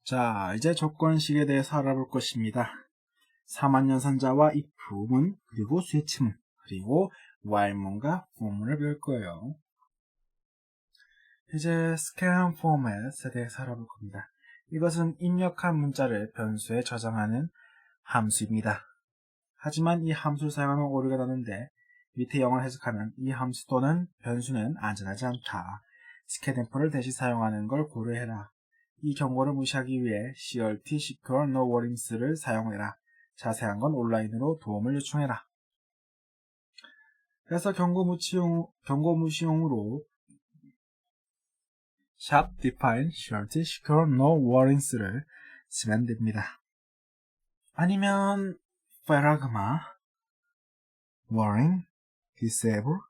자, 이제 조건식에 대해서 알아볼 것입니다. 사만연산자와 if문, 그리고 스위치문, 그리고 while문과 for문을 배울 거예요. 이제 scan format에 대해서 알아볼 겁니다. 이것은 입력한 문자를 변수에 저장하는 함수입니다. 하지만 이 함수를 사용하면 오류가 나는데 밑에 영어를 해석하면 이 함수 또는 변수는 안전하지 않다. scanf를 대신 사용하는 걸 고려해라. 이 경고를 무시하기 위해 CRT Secure No Warnings를 사용해라. 자세한 건 온라인으로 도움을 요청해라. 그래서 경고 무시용으로 sharp define CRT Secure No Warnings를 쓰면 됩니다. 아니면 Pharagma Warning Disable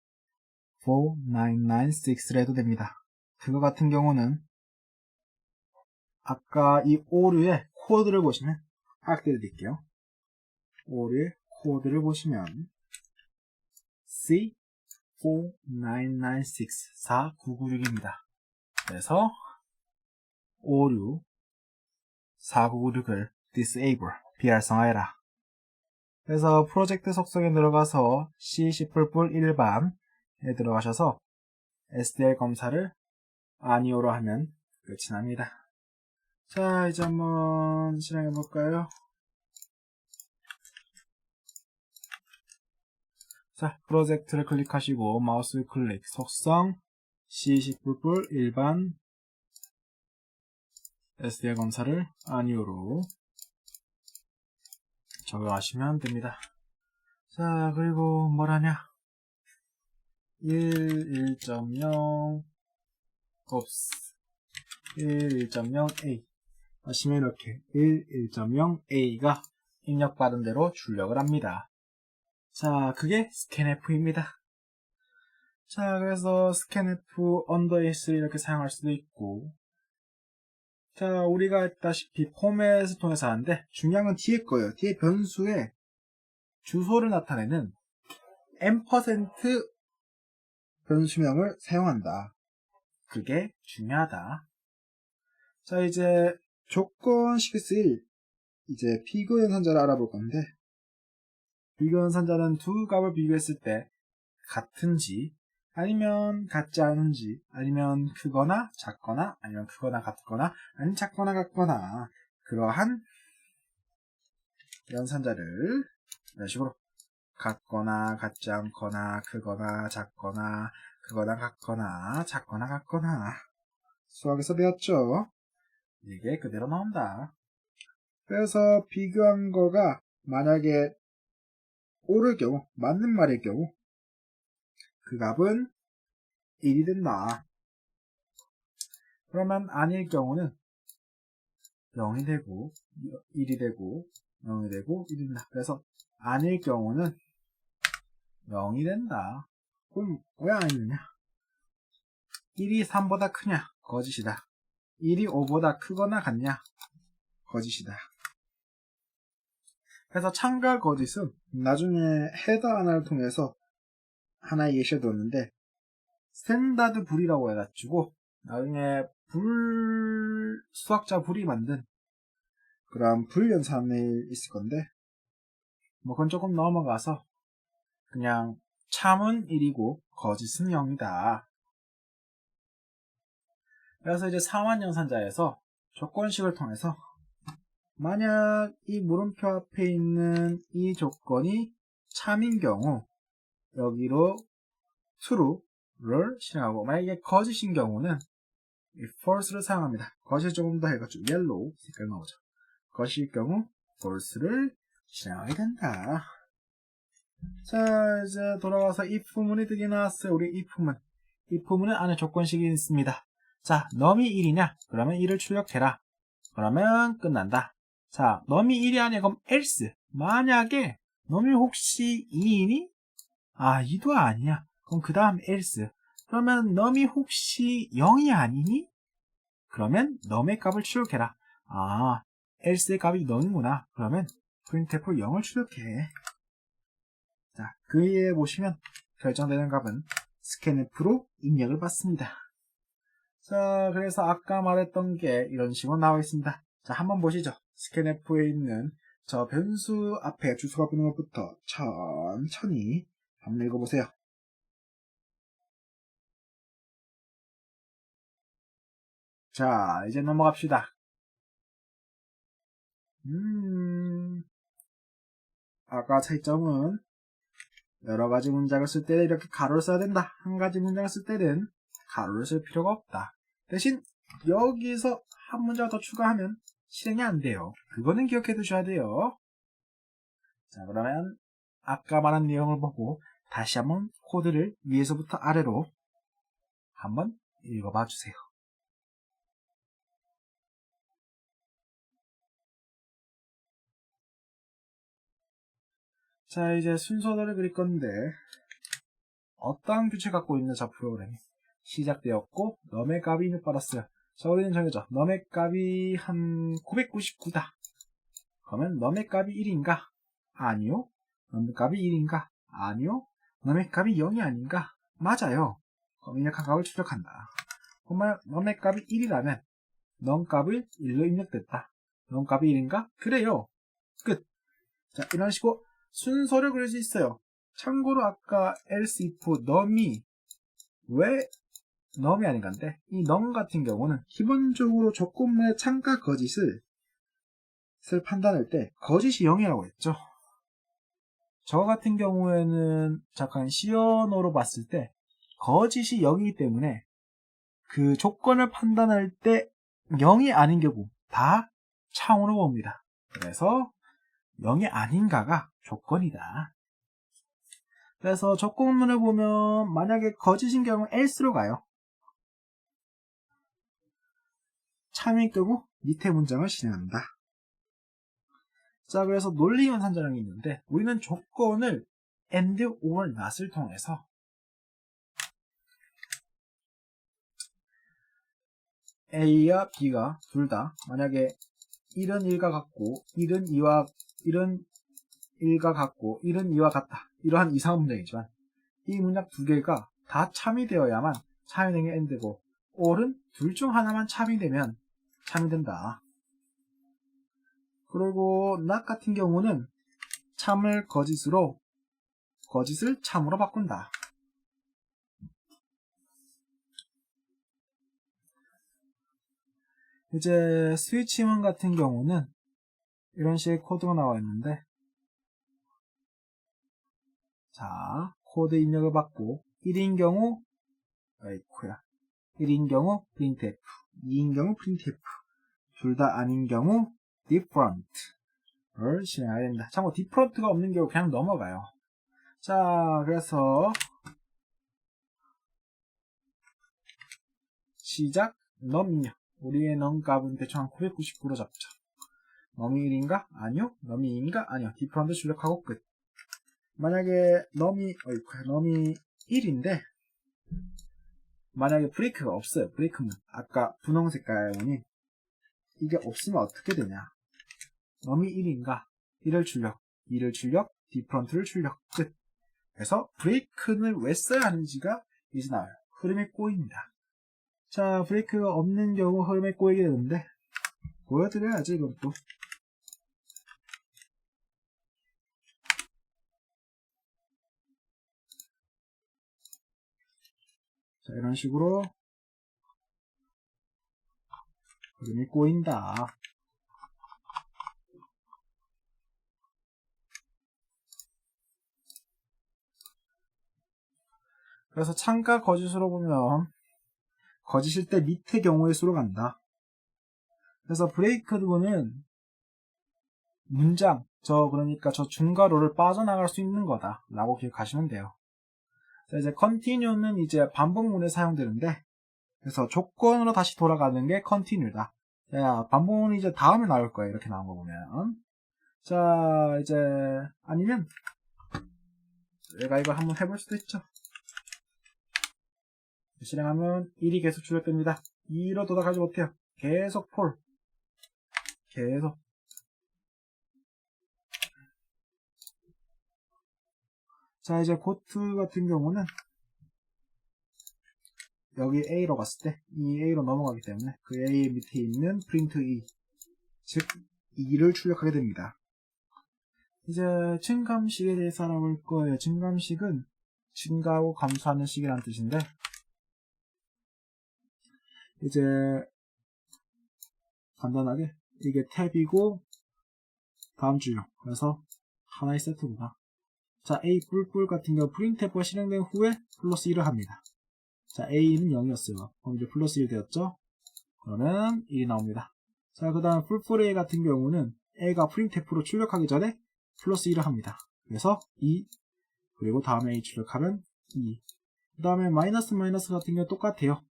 4996를 해도 됩니다. 그거 같은 경우는 아까 이 오류의 코드를 보시면 드릴게요. 오류의 코드를 보시면 C4996입니다. 그래서 오류 4996을 disable 비활성화해라. 그래서 프로젝트 속성에 들어가서 C++ 일반에 들어가셔서 SDL 검사를 아니오로 하면 끝이 납니다. 자, 이제 한번 실행해 볼까요? 자, 프로젝트를 클릭하시고 마우스 클릭, 속성 C++ 일반 SDL 검사를 아니오로 적용하시면 됩니다. 자, 그리고 뭘 하냐? 1.0 ops 1.0a 하시면 이렇게 1.0a가 입력받은 대로 출력을 합니다. 자, 그게 scanf입니다. 자, 그래서 scanf s 이렇게 사용할 수도 있고, 자, 우리가 했다시피 포맷을 통해서 하는데 중요한 건 뒤에 거예요. 뒤에 변수에 주소를 나타내는 %, 변수명을 사용한다. 그게 중요하다. 자, 이제 조건식을 쓰일 이제 비교연산자를 알아볼 건데, 비교연산자는 두 값을 비교했을 때 같은지 아니면 같지 않은지, 아니면 크거나 작거나, 아니면 크거나 같거나, 아니면 작거나 같거나, 그러한 연산자를 이런 식으로 같거나 같지 않거나, 크거나 작거나, 크거나 같거나, 작거나 같거나, 수학에서 배웠죠? 이게 그대로 나온다. 그래서 비교한 거가 만약에 옳을 경우, 맞는 말일 경우 그 값은 1이 된다. 그러면 아닐 경우는 0이 되고 1이 되고 0이 되고 1이 된다. 그래서 아닐 경우는 0이 된다. 그럼 왜 아니냐? 1이 3보다 크냐? 거짓이다. 1이 5보다 크거나 같냐? 거짓이다. 그래서 참가 거짓은 나중에 헤더 하나를 통해서 하나의 예시를 뒀는데, 스탠다드 불이라고 해가지고 나중에 수학자 불이 만든 그런 불연산이 있을 건데, 뭐 그건 조금 넘어가서 그냥 참은 1이고 거짓은 0이다. 그래서 이제 사만연산자에서 조건식을 통해서 만약 이 물음표 앞에 있는 이 조건이 참인 경우 여기로 true를 실행하고, 만약에 거짓인 경우는 이 false를 사용합니다. 거짓 조금 더 해가지고 yellow 색깔 나오죠. 거짓일 경우 false를 실행하게 된다. 자, 이제 돌아와서 if문이 뜨게 나왔어요. 우리 if문은 안에 조건식이 있습니다. 자, num이 1이냐? 그러면 1을 출력해라. 그러면 끝난다. 자, num이 1이 아니야. 그럼 else. 만약에 num이 혹시 2이니? 아, 2도 아니야. 그럼 그 다음 else. 그러면 num이 혹시 0이 아니니? 그러면 num의 값을 출력해라. 아, else의 값이 0이구나. 그러면 printf 0을 출력해. 자, 그 이에 보시면 결정되는 값은 scanf로 입력을 받습니다. 자, 그래서 아까 말했던 게 이런 식으로 나와 있습니다. 자, 한번 보시죠. 스캔F에 있는 저 변수 앞에 주소가 붙는 것부터 천천히 한번 읽어보세요. 자, 이제 넘어갑시다. 아까 차이점은 여러가지 문장을 쓸 때는 이렇게 가로를 써야 된다. 한 가지 문장을 쓸 때는 가로를 쓸 필요가 없다. 대신 여기서 한 문장 더 추가하면 실행이 안 돼요. 그거는 기억해 두셔야 돼요. 자, 그러면 아까 말한 내용을 보고 다시 한번 코드를 위에서부터 아래로 한번 읽어봐 주세요. 자, 이제 순서대로 그릴 건데 어떠한 규칙 갖고 있는 저 프로그램이 시작되었고 넘의 값이 6 받았어요. 자, 우리는 정해져. 넘의 값이 한 999다. 그러면 넘의 값이 1인가? 아니요. 넘의 값이 1인가? 아니요. 넘의 값이 0이 아닌가? 맞아요. 그럼 입력한 값을 출력한다. 그러면 넘의 값이 1이라면 넘 값을 1로 입력됐다. 넘 값이 1인가? 그래요. 끝. 자, 이런 식으로 순서를 그릴 수 있어요. 참고로 아까 else if 넘이 왜 넘이 아닌가인데 이 넘 같은 경우는 기본적으로 조건문의 참가 거짓을 판단할 때 거짓이 0이라고 했죠. 저 같은 경우에는 잠깐 시연어로 봤을 때 거짓이 0이기 때문에 그 조건을 판단할 때 0이 아닌 경우 다 창으로 봅니다. 그래서 0이 아닌가가 조건이다. 그래서 조건문을 보면 만약에 거짓인 경우 else로 가요. 참일 경우 밑에 문장을 실행한다. 자, 그래서 논리연산자랑이 있는데 우리는 조건을 and or not을 통해서 A와 B가 둘 다 만약에 1은 1과 같고 1은 1과 같고 1은 2와 같다. 이러한 이상한 문장이지만 이 문장 두 개가 다 참이 되어야만 참이 되는 게 and고 or은 둘 중 하나만 참이 되면 참이 된다. 그리고 not 같은 경우는 참을 거짓으로 거짓을 참으로 바꾼다. 이제 스위치문 같은 경우는 이런 식의 코드가 나와 있는데 자, 코드 입력을 받고 1인 경우 아이쿠야 1인 경우 printf 2인 경우 printf 둘 다 아닌 경우 different를 실행해야 됩니다. 참고 different가 없는 경우 그냥 넘어가요. 자, 그래서 시작 넘입력 우리의 넘 값은 대충 한 999로 잡죠. 넘이 1인가? 아니요. 넘이 2인가? 아니요. different 출력하고 끝. 만약에 넘이 1인데 만약에 브레이크가 없어요. 브레이크문 아까 분홍 색깔 무늬 이게 없으면 어떻게 되냐. 넘이 1인가? 1을 출력 2를 출력 different를 출력 끝. 그래서 브레이크는 왜 써야 하는지가 이제 나와요. 흐름에 꼬입니다. 자, 브레이크가 없는 경우 흐름에 꼬이게 되는데 보여드려야지 이것도. 자, 이런 식으로 흐름이 꼬인다. 그래서 참가 거짓으로 보면 거짓일 때 밑에 경우의 수로 간다. 그래서 브레이크는 문장 그러니까 저 중괄호를 빠져나갈 수 있는 거다 라고 기억하시면 돼요. 자, 이제 continue는 이제 반복문에 사용되는데 그래서 조건으로 다시 돌아가는 게 continue다. 자, 반복문이 이제 다음에 나올 거예요. 이렇게 나온 거 보면. 자, 이제 아니면 내가 이걸 한번 해볼 수도 있죠. 실행하면 1이 계속 출력됩니다. 2로 도달하지 못해요. 계속 폴. 계속. 자, 이제 고트 같은 경우는 여기 A로 갔을 때 이 A로 넘어가기 때문에 그 A 밑에 있는 print E 즉 2를 출력하게 됩니다. 이제 증감식에 대해서 알아볼 거예요. 증감식은 증가하고 감소하는 식이라는 뜻인데, 이제 간단하게 이게 탭이고 다음 줄요. 그래서 하나의 세트구나. 자, A 뿔뿔 같은 경우 프린트F가 실행된 후에 플러스 1을 합니다. 자, A는 0이었어요. 그럼 이제 플러스 1 되었죠? 그러면 1이 나옵니다. 자, 그 다음 뿔뿔 A 같은 경우는 A가 프린트F로 출력하기 전에 플러스 1을 합니다. 그래서 2, 그리고 다음에 A 출력하면 2. 그 다음에 마이너스 같은 경우 똑같아요.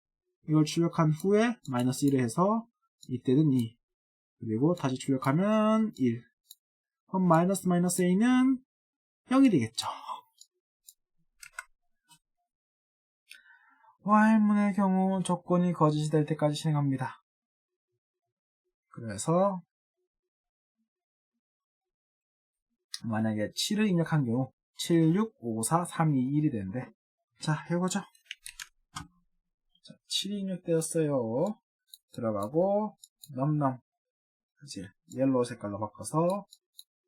이걸 출력한 후에 마이너스 1을 해서 이때는 2. 그리고 다시 출력하면 1. 그럼 마이너스 A는 0이 되겠죠. while문의 경우 조건이 거짓이 될 때까지 실행합니다. 그래서 만약에 7을 입력한 경우 7, 6, 5, 4, 3, 2, 1이 되는데, 자, 해보죠. 자, 7이 입력되었어요. 들어가고 넘넘 이제 옐로우 색깔로 바꿔서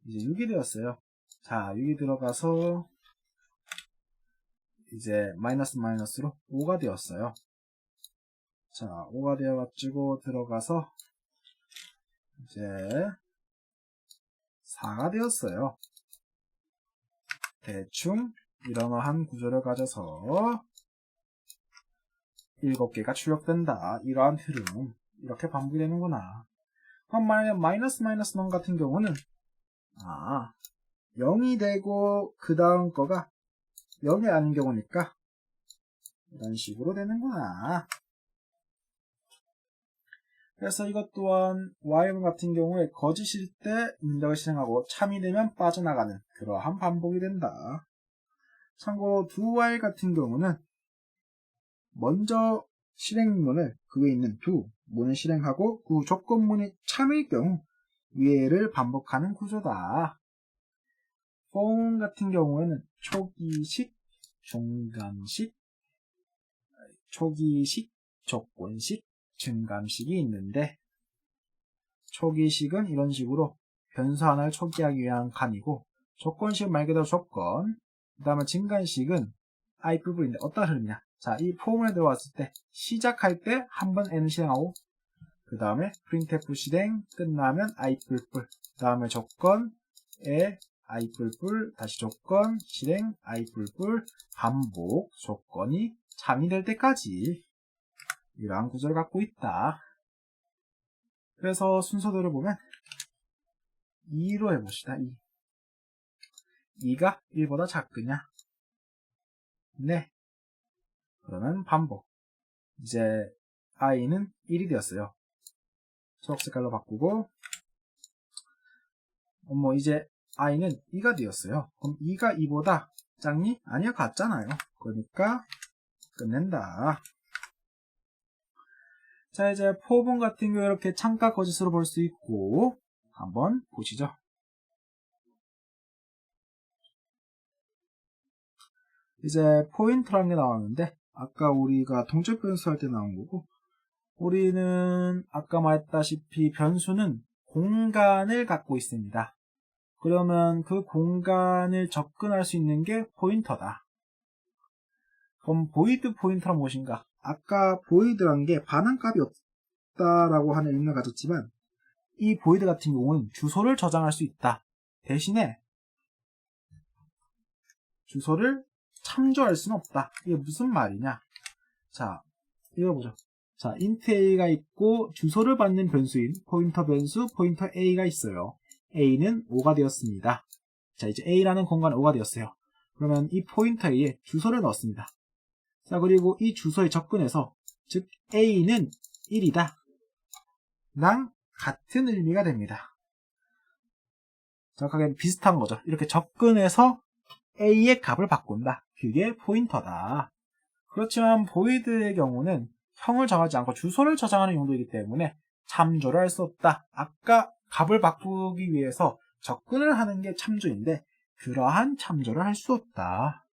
이제 6이 되었어요. 자, 6이 들어가서 이제 마이너스로 5가 되었어요. 자, 5가 되어가지고 들어가서 이제 4가 되었어요. 대충 이러한 구조를 가져서 7개가 출력된다. 이러한 흐름. 이렇게 반복이 되는구나. 그럼 만약에 마이너스 넌 같은 경우는 0이 되고 그 다음 거가 0이 아닌 경우니까 이런 식으로 되는구나. 그래서 이것 또한 while 같은 경우에 거짓일 때 입력을 실행하고 참이 되면 빠져나가는 그러한 반복이 된다. 참고로 do while 같은 경우는 먼저 실행문을 그 위에 있는 do 문을 실행하고 그 조건문이 참일 경우 위에를 반복하는 구조다. for 같은 경우에는 초기식, 중간식, 초기식, 조건식, 증감식이 있는데, 초기식은 이런 식으로 변수 하나를 초기하기 위한 칸이고, 조건식은 말 그대로 조건, 그 다음에 증감식은 I 부분인데 어떤 흐름이냐. 자, 이 포문에 들어왔을 때 시작할 때 한 번 N을 실행하고, 그 다음에 printf 실행 끝나면 I 뿔뿔, 그 다음에 조건에 I 뿔뿔, 다시 조건, 실행, I 뿔뿔, 반복, 조건이 참이 될 때까지 이러한 구조를 갖고 있다. 그래서 순서대로 보면 2로 해봅시다. 2가 1보다 작으냐? 네. 그러면 반복. 이제 i는 1이 되었어요. 초록색깔로 바꾸고 이제 i는 2가 되었어요. 그럼 2가 2보다 작니? 아니요, 같잖아요. 그러니까 끝낸다. 자, 이제 포본 같은 경우 이렇게 참가 거짓으로 볼 수 있고 한번 보시죠. 이제 포인터라는 게 나왔는데 아까 우리가 동적 변수 할 때 나온 거고, 우리는 아까 말했다시피 변수는 공간을 갖고 있습니다. 그러면 그 공간을 접근할 수 있는 게 포인터다. 그럼 보이드 포인터란 무엇인가? 아까 보이드란 게 반환값이 없다라고 하는 의미를 가졌지만, 이 보이드 같은 경우는 주소를 저장할 수 있다. 대신에 주소를 참조할 수는 없다. 이게 무슨 말이냐? 자, 읽어보죠. 자, int a가 있고 주소를 받는 변수인 포인터 변수 포인터 a가 있어요. a는 5가 되었습니다. 자, 이제 a라는 공간에 5가 되었어요. 그러면 이 포인터 a에 주소를 넣었습니다. 자, 그리고 이 주소에 접근해서, 즉 a는 1이다 랑 같은 의미가 됩니다. 정확하게 비슷한 거죠. 이렇게 접근해서 a의 값을 바꾼다. 그게 포인터다. 그렇지만 보이드의 경우는 형을 정하지 않고 주소를 저장하는 용도이기 때문에 참조를 할 수 없다. 아까 값을 바꾸기 위해서 접근을 하는 게 참조인데 그러한 참조를 할 수 없다.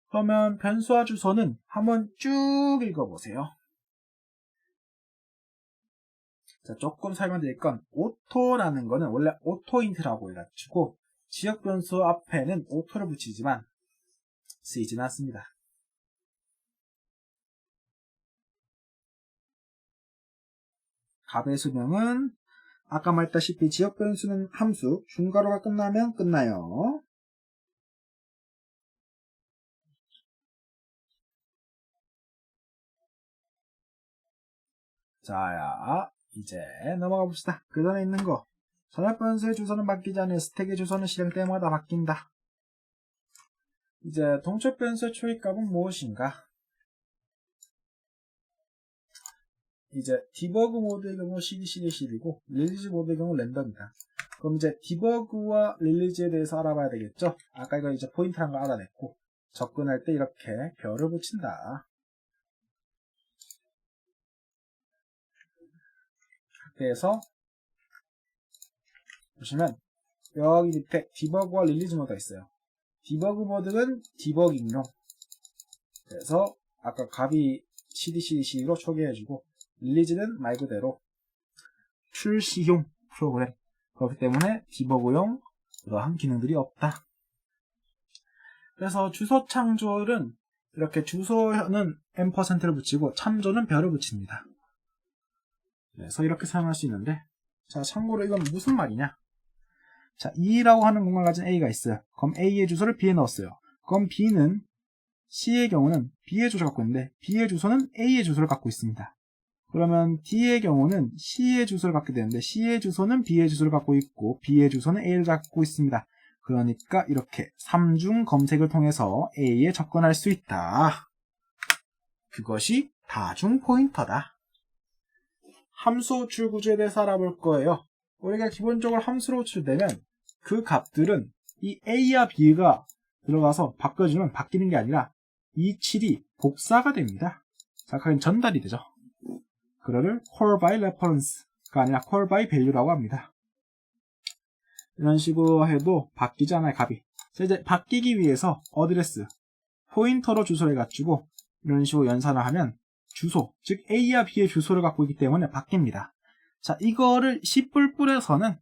그러면 변수와 주소는 한번 쭉 읽어보세요. 자, 조금 설명드릴 건 오토라는 거는 원래 오토인트라고 해가지고 지역 변수 앞에는 오토를 붙이지만 쓰이지는 않습니다. 값의 수명은 아까 말했다시피 지역 변수는 함수 중괄호가 끝나면 끝나요. 자, 이제 넘어가 봅시다. 그 전에 있는 거. 전압 변수의 주소는 바뀌지 않는 스택의 주소는 실행 때마다 바뀐다. 이제 동적 변수의 초입값은 무엇인가? 이제 디버그 모드의 경우 cd/cd이고 릴리즈 모드의 경우 랜덤이다. 그럼 이제 디버그와 릴리즈에 대해서 알아봐야 되겠죠? 아까 이거 이제 포인트란 거 알아냈고 접근할 때 이렇게 별을 붙인다. 그래서 보시면 여기 밑에 디버그와 릴리즈 모드가 있어요. 디버그 모드는 디버깅용. 그래서 아까 값이 cd/cd로 초기해주고 릴리즈는 말 그대로 출시용 프로그램. 그렇기 때문에 디버그용 그러한 기능들이 없다. 그래서 주소 창조는 이렇게 주소는 %를 붙이고 참조는 별을 붙입니다. 그래서 이렇게 사용할 수 있는데, 자, 참고로 이건 무슨 말이냐? 자, 2라고 하는 공간을 가진 A가 있어요. 그럼 A의 주소를 B에 넣었어요. 그럼 B는 C의 경우는 B의 주소를 갖고 있는데 B의 주소는 A의 주소를 갖고 있습니다. 그러면 D의 경우는 C의 주소를 갖게 되는데 C의 주소는 B의 주소를 갖고 있고 B의 주소는 A를 갖고 있습니다. 그러니까 이렇게 3중 검색을 통해서 A에 접근할 수 있다. 그것이 다중 포인터다. 함수 호출 구조에 대해서 알아볼 거예요. 우리가 기본적으로 함수로 호출되면 그 값들은 이 A와 B가 들어가서 바뀌어주면 바뀌는 게 아니라 이 7이 복사가 됩니다. 자, 그건 전달이 되죠. 그거를 call by reference가 아니라 call by value라고 합니다. 이런 식으로 해도 바뀌지 않아요, 값이. 자, 이제 바뀌기 위해서 어드레스, 포인터로 주소를 갖추고 이런 식으로 연산을 하면 주소, 즉 A와 B의 주소를 갖고 있기 때문에 바뀝니다. 자, 이거를 C++에서는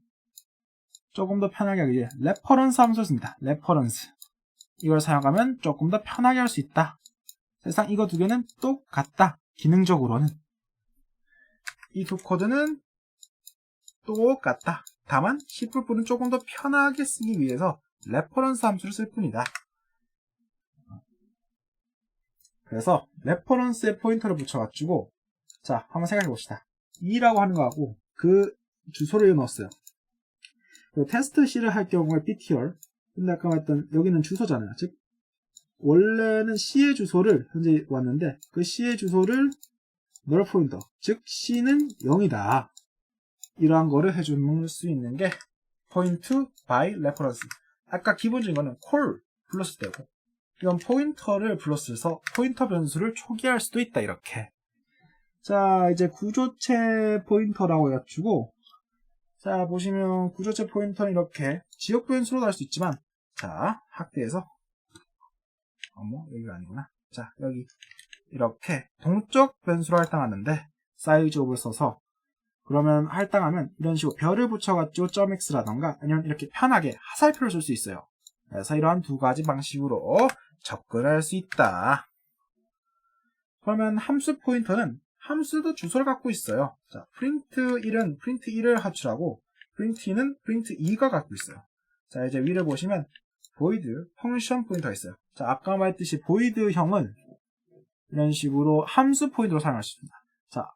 조금 더 편하게 하기 위해 레퍼런스 함수를 씁니다. 레퍼런스. 이걸 사용하면 조금 더 편하게 할 수 있다. 사실상 이거 두 개는 똑같다. 기능적으로는. 이 두 코드는 똑같다. 다만 C++는 조금 더 편하게 쓰기 위해서 레퍼런스 함수를 쓸 뿐이다. 그래서 레퍼런스에 포인터를 붙여가지고 자, 한번 생각해 봅시다. 2라고 하는 거하고 그 주소를 넣었어요. 그리고 테스트 C를 할 경우에 ptr. 근데 아까 말했던 여기는 주소잖아요. 즉 원래는 C의 주소를 현재 왔는데 그 C의 주소를 null 포인터, 즉 C는 0이다. 이러한 거를 해줄 수 있는 게 point by reference. 아까 기본적인 거는 call 불렀을 때고 이건 포인터를 불렀어서 포인터 변수를 초기화할 수도 있다. 이렇게. 자, 이제 구조체 포인터라고 해가지고 자, 보시면 구조체 포인터는 이렇게 지역 변수로도 할 수 있지만 자, 학대에서 여기가 아니구나. 자, 여기 이렇게 동적 변수로 할당하는데 사이즈 옵을 써서 그러면 할당하면 이런 식으로 별을 붙여가지고 .x라던가 아니면 이렇게 편하게 하살표를 쓸 수 있어요. 그래서 이러한 두 가지 방식으로 접근할 수 있다. 그러면 함수 포인터는 함수도 주소를 갖고 있어요. 자, print1은 print1을 호출하고 print2는 print2가 갖고 있어요. 자, 이제 위를 보시면 void 펑션 포인터가 있어요. 자, 아까 말했듯이 void형은 이런 식으로 함수 포인터로 사용할 수 있습니다. 자,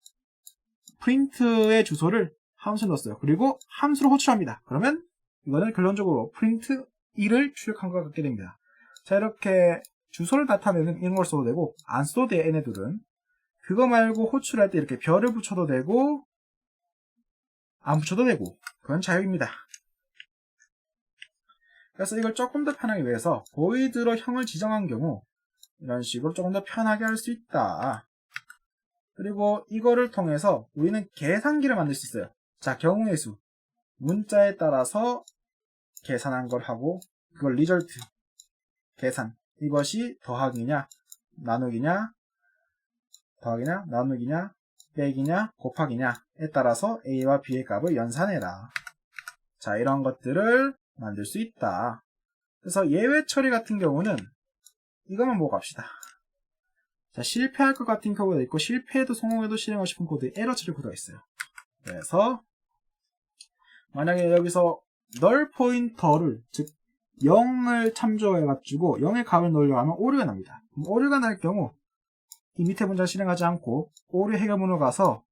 print의 주소를 함수에 넣었어요. 그리고 함수로 호출합니다. 그러면 이거는 결론적으로 print1을 출력한 것 같게 됩니다. 자, 이렇게 주소를 나타내는 이런 걸 써도 되고 안 써도 돼. 얘네들은 그거 말고 호출할 때 이렇게 별을 붙여도 되고 안 붙여도 되고 그건 자유입니다. 그래서 이걸 조금 더 편하게 위해서 void로 형을 지정한 경우 이런 식으로 조금 더 편하게 할 수 있다. 그리고 이거를 통해서 우리는 계산기를 만들 수 있어요. 자, 경우의 수 문자에 따라서 계산한 걸 하고 그걸 result 계산 이것이 더하기냐 나누기냐 더하기냐 나누기냐 빼기냐 곱하기냐 따라서 a와 b의 값을 연산해라. 자, 이런 것들을 만들 수 있다. 그래서 예외 처리 같은 경우는 이것만 보고 갑시다. 자, 실패할 것 같은 코드가 있고 실패해도 성공해도 실행하고 싶은 코드, 에러 처리 코드가 있어요. 그래서 만약에 여기서 널 포인터를, 즉 0을 참조해가지고 0의 값을 넣으려고 하면 오류가 납니다. 그럼 오류가 날 경우 이 밑에 문장을 실행하지 않고 오류 해결문으로 가서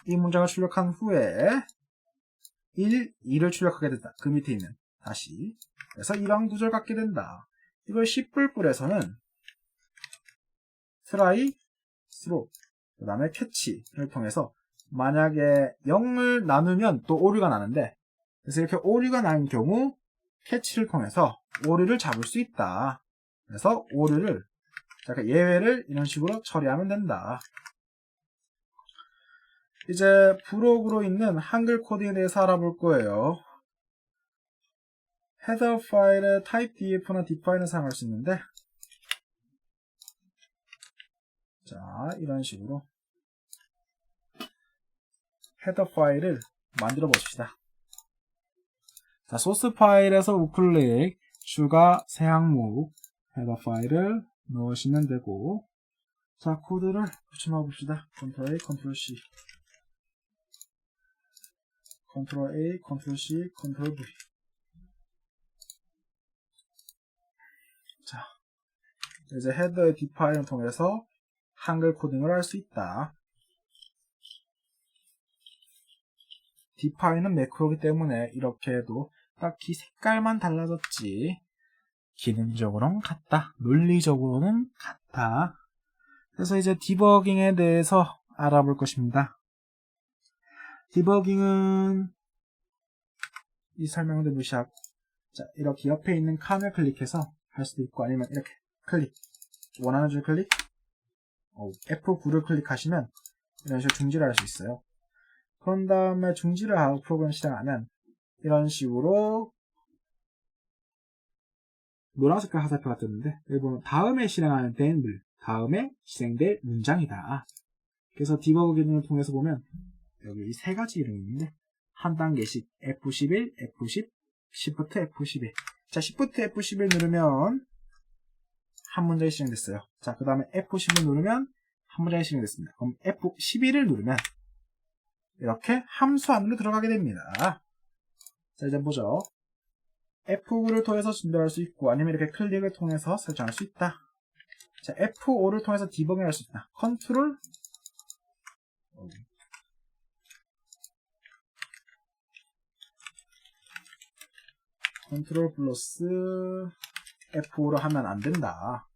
이 문장을 출력한 후에 1, 2를 출력하게 된다. 그 밑에 있는 다시. 그래서 이런 구조를 갖게 된다. 이걸 C++에서는 try, throw, 그 다음에 catch를 통해서 만약에 0을 나누면 또 오류가 나는데, 그래서 이렇게 오류가 나는 경우 catch를 통해서 오류를 잡을 수 있다. 그래서 오류를, 예외를 이런 식으로 처리하면 된다. 이제 부록으로 있는 한글 코딩에 대해서 알아볼 거예요. 헤더 파일에 typedf나 define을 사용할 수 있는데, 자, 이런 식으로 헤더 파일을 만들어 봅시다. 자, 소스 파일에서 우클릭, 추가 새 항목, 헤더 파일을 넣으시면 되고, 자, 코드를 붙여넣어 봅시다. Ctrl A, Ctrl C, Ctrl A, Ctrl C, Ctrl V. 자, 이제 헤더의 디파인을 통해서 한글 코딩을 할 수 있다. 디파인은 매크로이기 때문에 이렇게 해도 딱히 색깔만 달라졌지 기능적으로는 같다, 논리적으로는 같다. 그래서 이제 디버깅에 대해서 알아볼 것입니다. 디버깅은 이 설명도 무시하고, 자, 이렇게 옆에 있는 칸을 클릭해서 할 수도 있고, 아니면 이렇게 클릭, 원하는 줄 클릭, F9를 클릭하시면 이런 식으로 중지를 할 수 있어요. 그런 다음에 중지를 하고 프로그램 실행하면 이런 식으로 노란색깔 화살표가 뜨는데, 여기 보면 다음에 실행하는 될, 다음에 실행될 문장이다. 그래서 디버그 기능을 통해서 보면 여기 세 가지 이름이 있는데, 한 단계씩 F11, F10, Shift F11. 자, Shift F11 누르면 한 문장이 실행됐어요. 자, 그 다음에 F10을 누르면 한 문장이 실행됐습니다. 그럼 F11을 누르면 이렇게 함수 안으로 들어가게 됩니다. 자, 이제 보죠. F9를 통해서 진동할 수 있고, 아니면 이렇게 클릭을 통해서 설정할 수 있다. 자, F5를 통해서 디버깅을 할 수 있다. 컨트롤 플러스 F5로 하면 안 된다.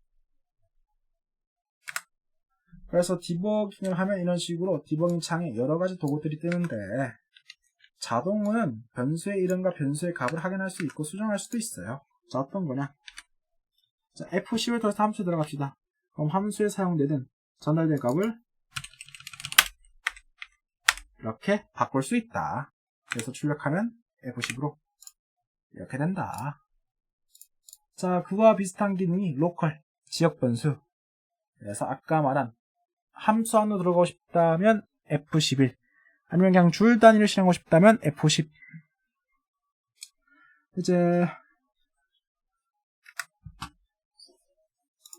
그래서 디버깅을 하면 이런 식으로 디버깅 창에 여러 가지 도구들이 뜨는데, 자동은 변수의 이름과 변수의 값을 확인할 수 있고 수정할 수도 있어요. 자, 어떤 거냐? 자, F10을 통해서 함수 들어갑시다. 그럼 함수에 사용되는 전달된 값을 이렇게 바꿀 수 있다. 그래서 출력하면 F10으로 이렇게 된다. 자, 그와 비슷한 기능이 로컬, 지역 변수. 그래서 아까 말한 함수 안으로 들어가고 싶다면 F11, 아니면 그냥 줄 단위를 실행하고 싶다면 F10. 이제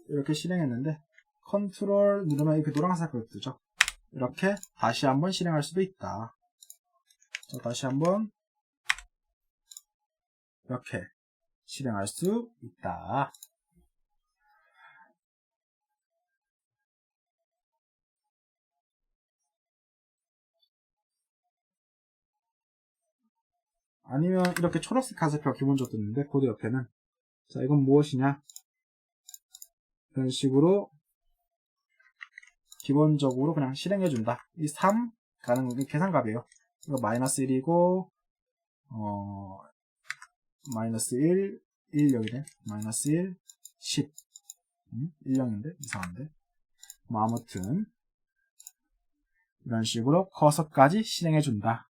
이렇게 실행했는데 컨트롤 누르면 이렇게 노란색으로 뜨죠. 이렇게 다시 한번 실행할 수도 있다. 자, 다시 한번 이렇게 실행할 수 있다. 아니면 이렇게 초록색 화살표가 기본적으로 뜨는데 코드 옆에는, 자, 이건 무엇이냐, 이런 식으로 기본적으로 그냥 실행해준다. 이 3 가는 게 계산값이에요. 이거 마이너스 1이고 마이너스 1, 1 여기네. 마이너스 1, 10 1영인데 이상한데. 뭐 아무튼 이런 식으로 커서까지 실행해준다.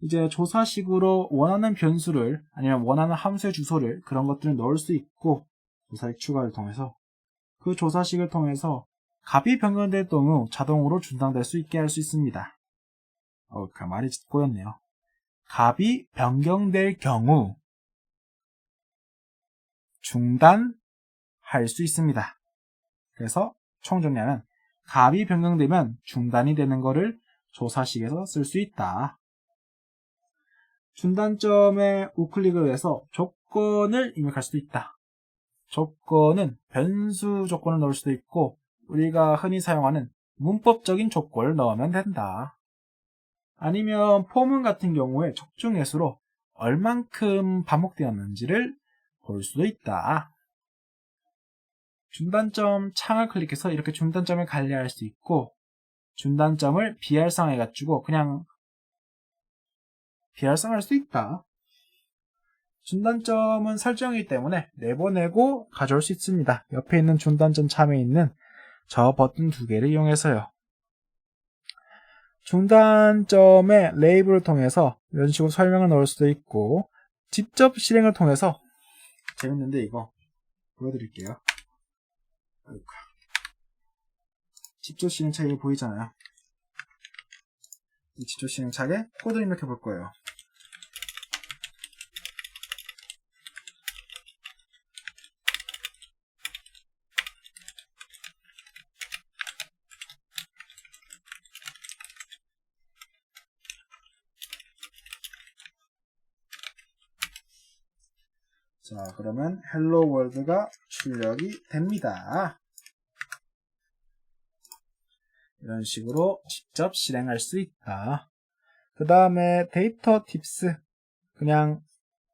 이제 조사식으로 원하는 변수를, 아니면 원하는 함수의 주소를, 그런 것들을 넣을 수 있고, 조사식 추가를 통해서 그 조사식을 통해서 값이 변경될 경우 자동으로 준당될 수 있게 할 수 있습니다. 말이 꼬였네요. 값이 변경될 경우 중단할 수 있습니다. 그래서 총정리하면 값이 변경되면 중단이 되는 거를 조사식에서 쓸 수 있다. 중단점에 우클릭을 해서 조건을 입력할 수도 있다. 조건은 변수 조건을 넣을 수도 있고 우리가 흔히 사용하는 문법적인 조건을 넣으면 된다. 아니면 포문 같은 경우에 적중횟수로 얼만큼 반복되었는지를 볼 수도 있다. 중단점 창을 클릭해서 이렇게 중단점을 관리할 수 있고 중단점을 비활성화해가지고 그냥 비활성화할 수 있다. 중단점은 설정이기 때문에 내보내고 가져올 수 있습니다. 옆에 있는 중단점 참에 있는 저 버튼 두 개를 이용해서요. 중단점의 레이블을 통해서 이런 식으로 설명을 넣을 수도 있고 직접 실행을 통해서 재밌는데 이거 보여드릴게요. 직접 실행착이 보이잖아요. 이 직접 실행착에 코드 입력해 볼 거예요. 자, 그러면 헬로 월드가 출력이 됩니다. 이런 식으로 직접 실행할 수 있다. 그 다음에 데이터 팁스 그냥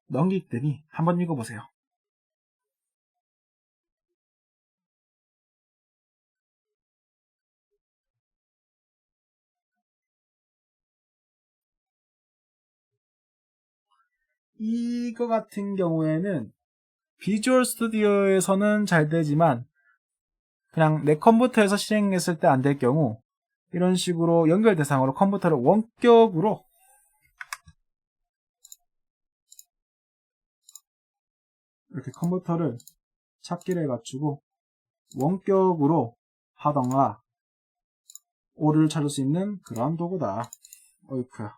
넘기더니 한번 읽어보세요. 이거 같은 경우에는 비주얼 스튜디오에서는 잘 되지만 그냥 내 컴퓨터에서 실행했을 때 안 될 경우 이런 식으로 연결 대상으로 컴퓨터를 원격으로 이렇게 컴퓨터를 찾기를 해가지고 원격으로 하던가 오류를 찾을 수 있는 그러한 도구다. 어이쿠야.